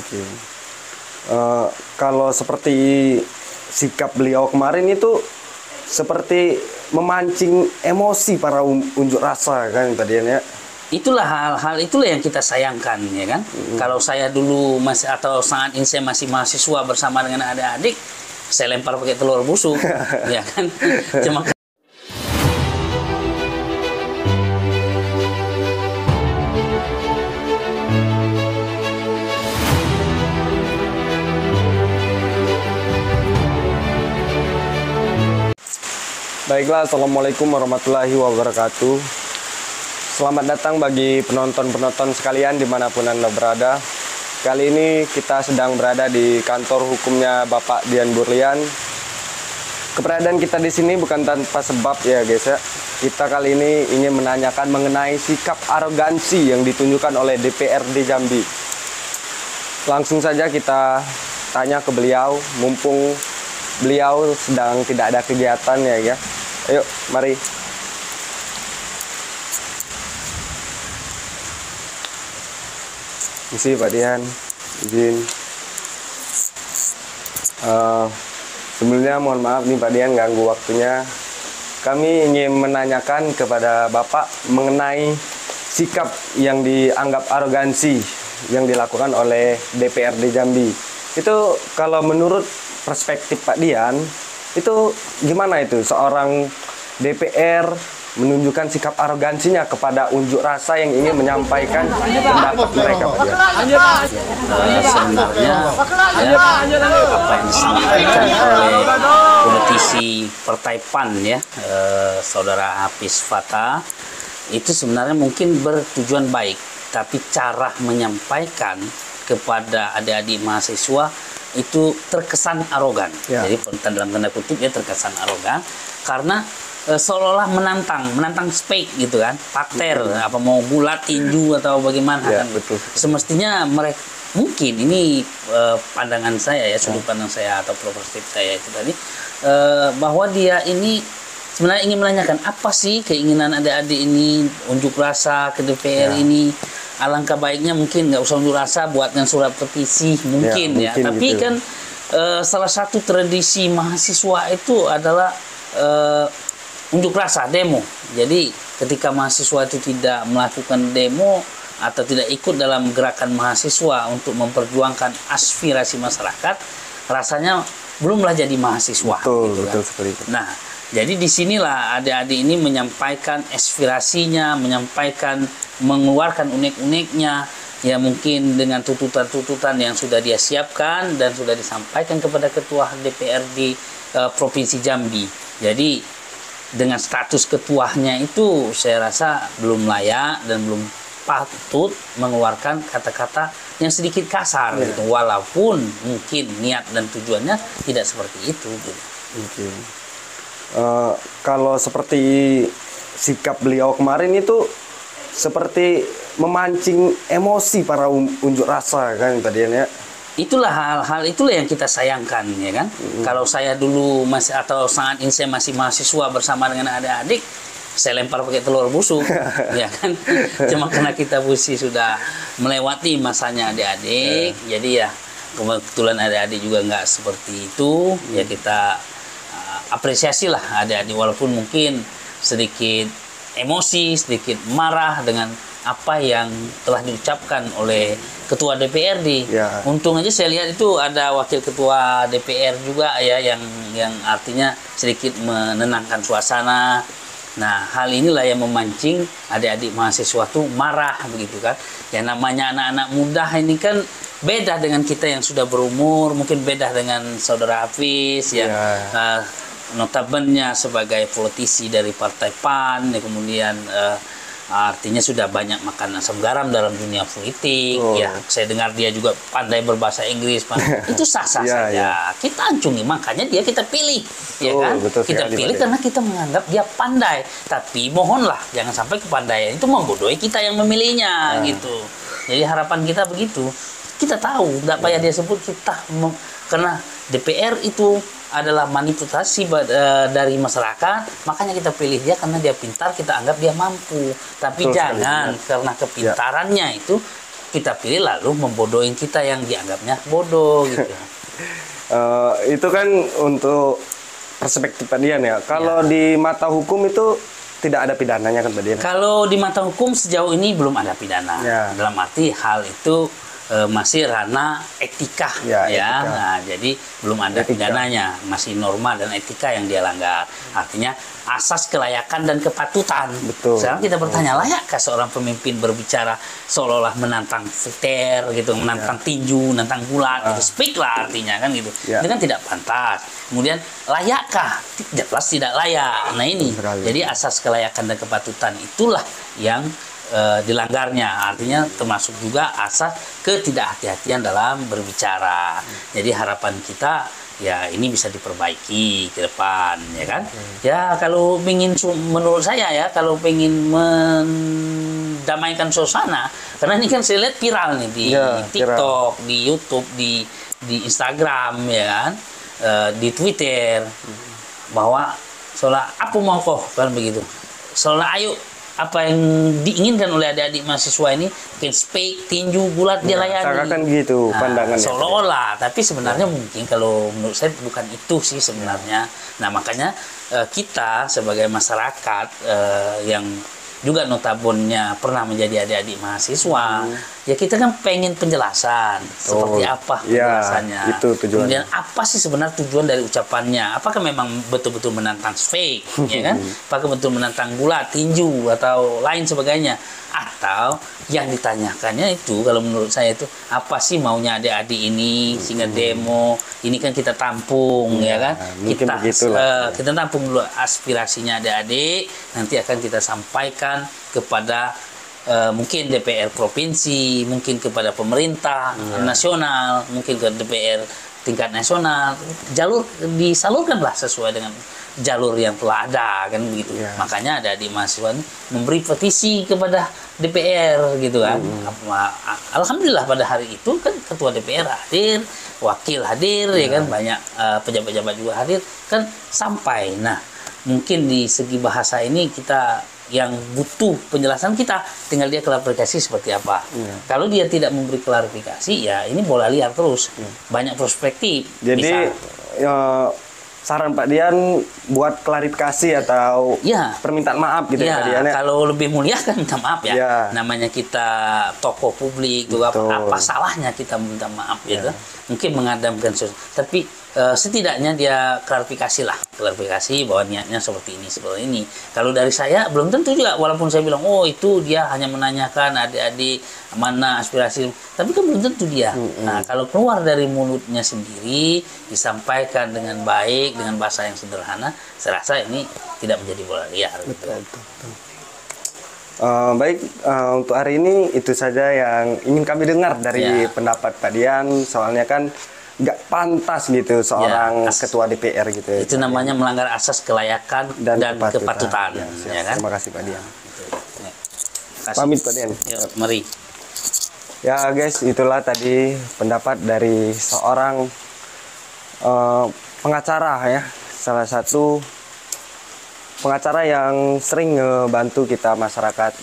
Oke. Kalau seperti sikap beliau kemarin itu seperti memancing emosi para unjuk rasa kan tadi ya. Itulah hal-hal itulah yang kita sayangkan ya kan. Kalau saya dulu masih atau saat ini saya masih mahasiswa bersama dengan adik-adik, saya lempar pakai telur busuk ya kan. Cuma Baiklah, Assalamualaikum warahmatullahi wabarakatuh. Selamat datang bagi penonton-penonton sekalian dimanapun Anda berada. Kali ini kita sedang berada di kantor hukumnya Bapak Dian Burlian. Keberadaan kita di sini bukan tanpa sebab ya guys ya. Kita kali ini ingin menanyakan mengenai sikap arogansi yang ditunjukkan oleh DPRD Jambi. Langsung saja kita tanya ke beliau, mumpung beliau sedang tidak ada kegiatan ya. Ayo, mari. Misi Pak Dian, izin. Sebelumnya mohon maaf nih Pak Dian ganggu waktunya. Kami ingin menanyakan kepada Bapak mengenai sikap yang dianggap arogansi yang dilakukan oleh DPRD Jambi. Itu kalau menurut perspektif Pak Dian, itu gimana itu seorang DPR menunjukkan sikap arogansinya kepada unjuk rasa yang ingin menyampaikan pendapat mereka Pak Dian? Sebenarnya apa yang disampaikan oleh politisi Partai PAN ya, Saudara Hafiz Fatah, itu sebenarnya mungkin bertujuan baik, tapi cara menyampaikan kepada adik-adik mahasiswa itu terkesan arogan. Ya. Jadi dalam tanda kutip dia terkesan arogan karena seolah-olah menantang spek gitu kan, pakter apa mau bulat tinju atau bagaimana ya, kan. Betul. Semestinya mereka mungkin ini pandangan saya ya, sudut pandang saya atau perspektif saya itu tadi, bahwa dia ini sebenarnya ingin menanyakan apa sih keinginan adik-adik ini unjuk rasa ke DPR ini. Alangkah baiknya mungkin nggak usah unjuk rasa, buatkan surat petisi mungkin ya. Tapi gitu. Kan salah satu tradisi mahasiswa itu adalah unjuk rasa, demo. Jadi ketika mahasiswa itu tidak melakukan demo atau tidak ikut dalam gerakan mahasiswa untuk memperjuangkan aspirasi masyarakat, rasanya belumlah jadi mahasiswa. Betul, gitu betul kan. seperti itu. Nah, jadi disinilah adik-adik ini menyampaikan aspirasinya, mengeluarkan unek-uneknya, ya mungkin dengan tuntutan-tuntutan yang sudah dia siapkan dan sudah disampaikan kepada Ketua DPRD Provinsi Jambi. Jadi dengan status ketuanya itu saya rasa belum layak dan belum patut mengeluarkan kata-kata yang sedikit kasar gitu, walaupun mungkin niat dan tujuannya tidak seperti itu gitu. Okay. Kalau seperti sikap beliau kemarin itu seperti memancing emosi para unjuk rasa kan tadi ya. Itulah hal-hal itulah yang kita sayangkan ya kan. Kalau saya dulu masih atau saat ini saya masih mahasiswa bersama dengan adik-adik, saya lempar pakai telur busuk ya kan. Cuma karena kita sudah melewati masanya adik-adik, jadi ya kebetulan adik-adik juga nggak seperti itu, ya kita apresiasi lah adik-adik walaupun mungkin sedikit emosi, sedikit marah dengan apa yang telah diucapkan oleh Ketua DPRD. Ya. Untung aja saya lihat itu ada Wakil Ketua DPR juga ya yang artinya sedikit menenangkan suasana. Nah, hal inilah yang memancing adik-adik mahasiswa tuh marah begitu kan. Ya namanya anak-anak muda ini kan beda dengan kita yang sudah berumur, mungkin beda dengan Saudara Hafiz ya. Notabene sebagai politisi dari Partai PAN, ya, kemudian artinya sudah banyak makan asam garam dalam dunia politik. Ya, saya dengar dia juga pandai berbahasa Inggris, itu sah-sah saja. Ya. Kita ancungi, makanya kita pilih, ya kan? Kita pilih karena kita menganggap dia pandai. Tapi mohonlah jangan sampai kepandaian itu membodohi kita yang memilihnya, gitu. Jadi harapan kita begitu. Kita tahu, tidak payah dia sebut kita, karena DPR itu adalah manipulasi dari masyarakat, makanya kita pilih dia karena dia pintar, kita anggap dia mampu. Tapi jangan karena kepintarannya itu kita pilih lalu membodohin kita yang dianggapnya bodoh gitu. Itu kan untuk perspektif Pak Dian ya. Kalau di mata hukum itu tidak ada pidananya kan Pak Dian? Kalau di mata hukum sejauh ini belum ada pidana. Ya. Dalam arti hal itu masih ranah etika, Ya, ya. etika. Nah, jadi belum ada Etika. pidananya, masih norma dan etika yang dia langgar. Artinya asas kelayakan dan kepatutan. Betul. Sekarang kita bertanya, layakkah seorang pemimpin berbicara seolah-olah menantang veter gitu, menantang tinju, menantang bulat, gitu. Speak lah artinya kan gitu. Ya. Itu kan tidak pantas. Kemudian layakkah? Jelas tidak layak. Nah ini, Sekali. jadi asas kelayakan dan kepatutan itulah yang dilanggarnya, artinya termasuk juga asas ketidakhati-hatian dalam berbicara. Jadi harapan kita ya ini bisa diperbaiki ke depan, ya kan? Ya kalau ingin, menurut saya ya, kalau ingin mendamaikan suasana, karena ini kan saya lihat viral nih di Ya, TikTok, di YouTube, di Instagram, ya kan, di Twitter, bahwa seolah apa mau kok kan begitu, seolah ayo apa yang diinginkan oleh adik-adik mahasiswa ini, mungkin speak, tinju, bulat dia layani. Seakan gitu pandangannya. Seolah-olah, tapi sebenarnya mungkin kalau menurut saya bukan itu sih sebenarnya. Nah makanya kita sebagai masyarakat yang juga notabene pernah menjadi adik-adik mahasiswa, ya kita kan pengen penjelasan seperti apa Ya, penjelasannya. itu tujuannya. Kemudian apa sih sebenarnya tujuan dari ucapannya? Apakah memang betul-betul menantang fake, ya kan? Apakah betul menantang bulat, tinju atau lain sebagainya? Atau yang ditanyakannya itu, kalau menurut saya itu apa sih maunya adik-adik ini sehingga demo ini kan kita tampung, ya kan? mungkin begitulah. Kita tampung dulu aspirasinya adik-adik, nanti akan kita sampaikan kepada mungkin DPR provinsi, mungkin kepada pemerintah nasional, mungkin ke DPR tingkat nasional. Jalur disalurkanlah sesuai dengan jalur yang telah ada kan begitu. Makanya ada di mahasiswa ini memberi petisi kepada DPR gitu kan. Alhamdulillah pada hari itu kan ketua DPR hadir, wakil hadir, ya kan, banyak pejabat-pejabat juga hadir kan sampai. Nah, mungkin di segi bahasa ini kita yang butuh penjelasan, kita tinggal dia klarifikasi seperti apa. Kalau dia tidak memberi klarifikasi, ya ini bola liar terus. Banyak perspektif. Jadi saran Pak Dian buat klarifikasi atau permintaan maaf gitu ya Pak Dian. Kalau lebih mulia kan minta maaf ya. Ya. Namanya kita tokoh publik juga, apa salahnya kita minta maaf gitu. Mungkin mengadamkan sesuatu. Tapi setidaknya dia klarifikasi bahwa niatnya seperti ini. Kalau dari saya belum tentu juga, walaupun saya bilang oh itu dia hanya menanyakan adik-adik mana aspirasi, tapi kan belum tentu dia. Nah kalau keluar dari mulutnya sendiri disampaikan dengan baik, dengan bahasa yang sederhana, saya rasa ini tidak menjadi bola liar. Betul. Baik, untuk hari ini itu saja yang ingin kami dengar dari pendapat Pak Dian. Soalnya kan nggak pantas gitu seorang ketua DPR gitu. Itu namanya melanggar asas kelayakan dan kepatutan. Ya kan? Terima kasih Pak Dian. Kasih. Pamit Pak Dian. Yuk, mari. Ya guys, itulah tadi pendapat dari seorang pengacara ya, salah satu pengacara yang sering ngebantu kita masyarakat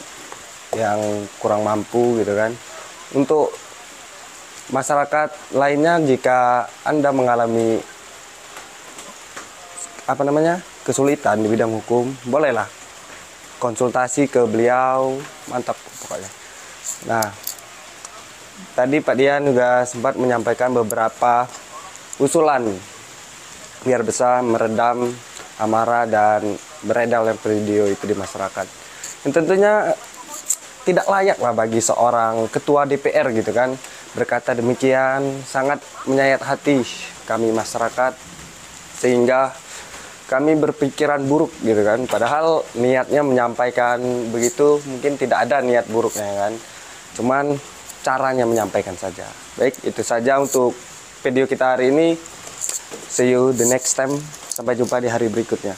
yang kurang mampu gitu kan. Untuk masyarakat lainnya, jika Anda mengalami kesulitan di bidang hukum, bolehlah konsultasi ke beliau, mantap pokoknya. Nah, tadi Pak Dian juga sempat menyampaikan beberapa usulan biar bisa meredam amarah dan beredarnya video itu di masyarakat. Yang tentunya tidak layak lah bagi seorang ketua DPR gitu kan berkata demikian, sangat menyayat hati kami masyarakat sehingga kami berpikiran buruk gitu kan. Padahal niatnya menyampaikan begitu, mungkin tidak ada niat buruknya kan. Cuman caranya menyampaikan saja. Baik, itu saja untuk video kita hari ini. See you the next time. Sampai jumpa di hari berikutnya.